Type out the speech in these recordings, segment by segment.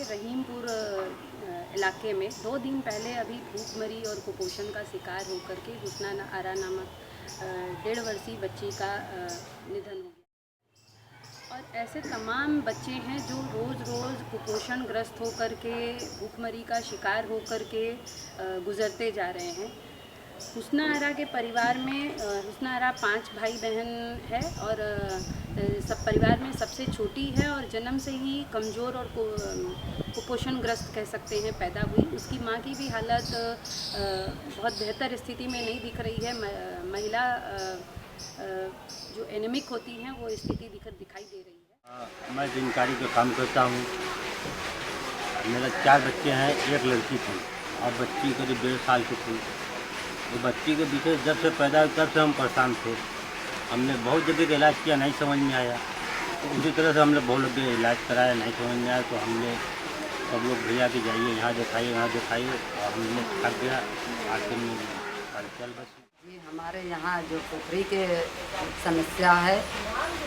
रहीमपुर इलाके में 2 दिन पहले अभी भूखमरी और कुपोषण का शिकार होकर के हुस्ना आरा नामक 1.5 वर्षीय बच्ची का निधन हो गया। और ऐसे तमाम बच्चे हैं जो रोज़ कुपोषण ग्रस्त होकर के भूखमरी का शिकार होकर के गुज़रते जा रहे हैं। हुस्ना आरा के परिवार में हुस्ना आरा 5 भाई बहन है और सब परिवार में सबसे छोटी है और जन्म से ही कमज़ोर और कुपोषण ग्रस्त कह सकते हैं पैदा हुई। उसकी माँ की भी हालत बहुत बेहतर स्थिति में नहीं दिख रही है। महिला जो एनीमिक होती हैं वो स्थिति दिखाई दे रही है। मैं दिनकारी का काम करता हूँ। मेरा 4 बच्चे हैं, 1 लड़की थी और बच्ची करीब 1.5 साल की थी। तो बच्ची के पीछे जब से पैदा हुई तब से हम परेशान थे। हमने बहुत जगह का इलाज किया, नहीं समझ में आया। तो उसी तरह से हमने बहुत लोग इलाज कराया, नहीं समझ में आया। तो हमने सब लोग भैया कि जाइए यहाँ दिखाइए, यहाँ दिखाइए। और हमने थक गया, आखिर में चल बस। जी, हमारे यहाँ जो पोखरी के समस्या है,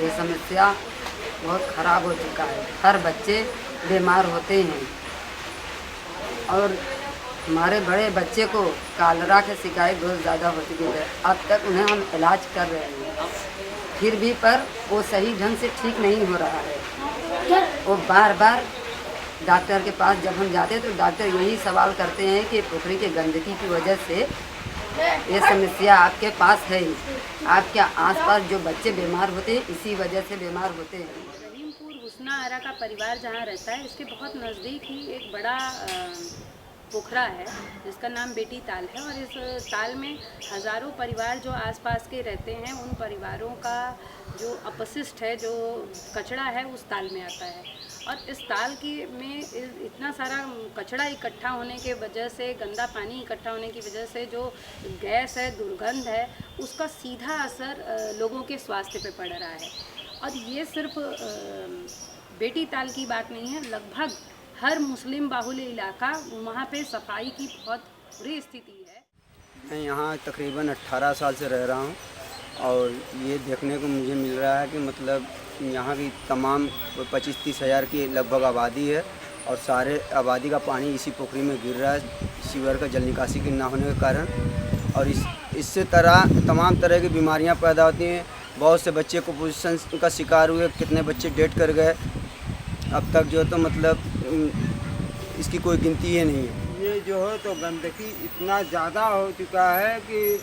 ये समस्या बहुत ख़राब हो चुका है। हर बच्चे बीमार होते हैं और हमारे बड़े बच्चे को कालरा की शिकायत बहुत ज़्यादा हो चुकी है। अब तक उन्हें हम इलाज कर रहे हैं, फिर भी पर वो सही ढंग से ठीक नहीं हो रहा है। वो बार डॉक्टर के पास जब हम जाते हैं तो डॉक्टर यही सवाल करते हैं कि पोखरी के गंदगी की वजह से ये समस्या आपके पास है। आपके आसपास जो बच्चे बीमार होते हैं इसी वजह से बीमार होते हैं। रहीमपुर हुस्ना आरा का परिवार जहाँ रहता है इसके बहुत नज़दीक ही एक बड़ा पोखरा है जिसका नाम बेटी ताल है और इस ताल में हज़ारों परिवार जो आसपास के रहते हैं उन परिवारों का जो अपशिष्ट है, जो कचरा है उस ताल में आता है। और इस ताल में इतना सारा कचरा इकट्ठा होने के वजह से, गंदा पानी इकट्ठा होने की वजह से जो गैस है, दुर्गंध है, उसका सीधा असर लोगों के स्वास्थ्य पे पड़ रहा है। और ये सिर्फ बेटी ताल की बात नहीं है, लगभग हर मुस्लिम बाहुल्य इलाका वहाँ पे सफाई की बहुत बुरी स्थिति है। मैं यहाँ तकरीबन 18 साल से रह रहा हूँ और ये देखने को मुझे मिल रहा है कि मतलब यहाँ की तमाम 25-30 हज़ार की लगभग आबादी है और सारे आबादी का पानी इसी पोखरी में गिर रहा है सीवर का जल निकासी के ना होने के कारण। और इससे तमाम तरह की बीमारियाँ पैदा होती हैं। बहुत से बच्चे कुपोषण का शिकार हुए, कितने बच्चे डेथ कर गए अब तक जो तो मतलब इसकी कोई गिनती ही नहीं है। ये जो है तो गंदगी इतना ज़्यादा हो चुका है कि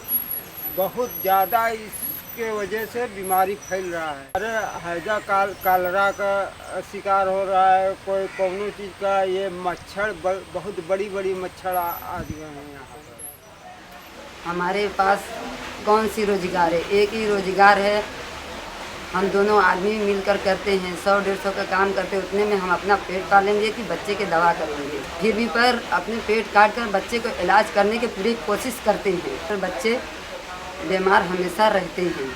बहुत ज़्यादा इसके वजह से बीमारी फैल रहा है। अरे हैजा कालरा का शिकार हो रहा है, कोई कौनो चीज़ का। ये मच्छर बहुत बड़ी मच्छर आ गए हैं यहाँ पर। हमारे पास कौन सी रोज़गार है? एक ही रोज़गार है, हम दोनों आदमी मिलकर करते हैं। 100-150 का काम करते हैं, उतने में हम अपना पेट पालेंगे कि बच्चे के दवा करेंगे। फिर भी पर अपने पेट काट कर बच्चे को इलाज करने की पूरी कोशिश करते हैं, पर बच्चे बीमार हमेशा रहते हैं।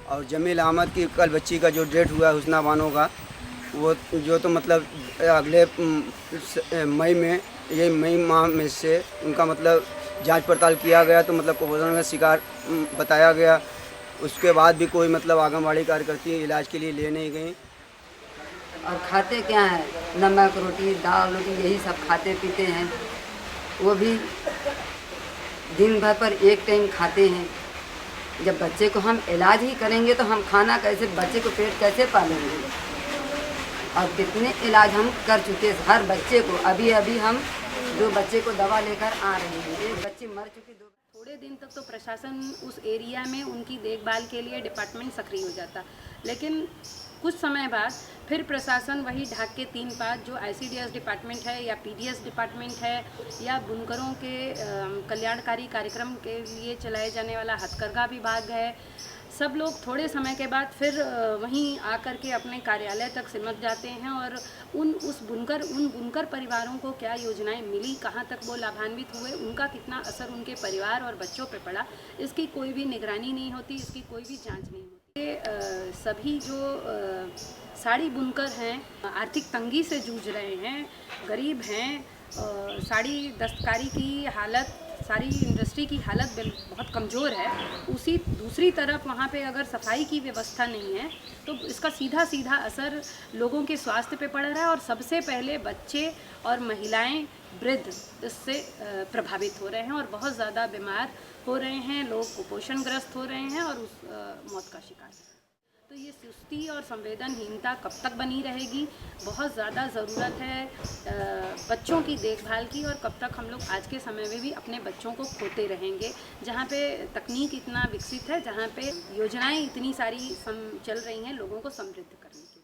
और जमील अहमद की कल बच्ची का जो डेथ हुआ है हुस्ना बानो का, वो जो तो मतलब अगले मई में, ये मई माह में से उनका मतलब जांच पड़ताल किया गया तो मतलब कुपोषण का शिकार बताया गया। उसके बाद भी कोई मतलब आंगनबाड़ी कार्यकर्ती इलाज के लिए ले नहीं गई। और खाते क्या है? नमक रोटी, दाल रोटी, यही सब खाते पीते हैं। वो भी दिन भर पर एक टाइम खाते हैं। जब बच्चे को हम इलाज ही करेंगे तो हम खाना कैसे, बच्चे को पेट कैसे पालेंगे? और कितने इलाज हम कर चुके हैं हर बच्चे को। अभी हम 2 बच्चे को दवा लेकर आ रहे हैं, 1 बच्ची मर चुकी, 2। थोड़े दिन तक तो प्रशासन उस एरिया में उनकी देखभाल के लिए डिपार्टमेंट सक्रिय हो जाता, लेकिन कुछ समय बाद फिर प्रशासन वही ढाक के 3 पात जो ICDS डिपार्टमेंट है या PDS डिपार्टमेंट है या बुनकरों के कल्याणकारी कार्यक्रम के लिए चलाए जाने वाला हथकरघा विभाग है, सब लोग थोड़े समय के बाद फिर वहीं आकर के अपने कार्यालय तक सिमट जाते हैं और उन बुनकर परिवारों को क्या योजनाएं मिली, कहाँ तक वो लाभान्वित हुए, उनका कितना असर उनके परिवार और बच्चों पे पड़ा, इसकी कोई भी निगरानी नहीं होती, इसकी कोई भी जांच नहीं होती। ये सभी जो साड़ी बुनकर हैं आर्थिक तंगी से जूझ रहे हैं, गरीब हैं। साड़ी दस्तकारी की हालत सारी इंडस्ट्री की हालत बहुत कमज़ोर है, उसी दूसरी तरफ वहाँ पे अगर सफाई की व्यवस्था नहीं है तो इसका सीधा सीधा असर लोगों के स्वास्थ्य पे पड़ रहा है और सबसे पहले बच्चे और महिलाएं, वृद्ध इससे प्रभावित हो रहे हैं और बहुत ज़्यादा बीमार हो रहे हैं, लोग कुपोषणग्रस्त हो रहे हैं और उस मौत का शिकार हैं। तो ये सुस्ती और संवेदनहीनता कब तक बनी रहेगी? बहुत ज़्यादा ज़रूरत है बच्चों की देखभाल की, और कब तक हम लोग आज के समय में भी अपने बच्चों को खोते रहेंगे, जहाँ पे तकनीक इतना विकसित है, जहाँ पे योजनाएं इतनी सारी चल रही हैं लोगों को समृद्ध करने की।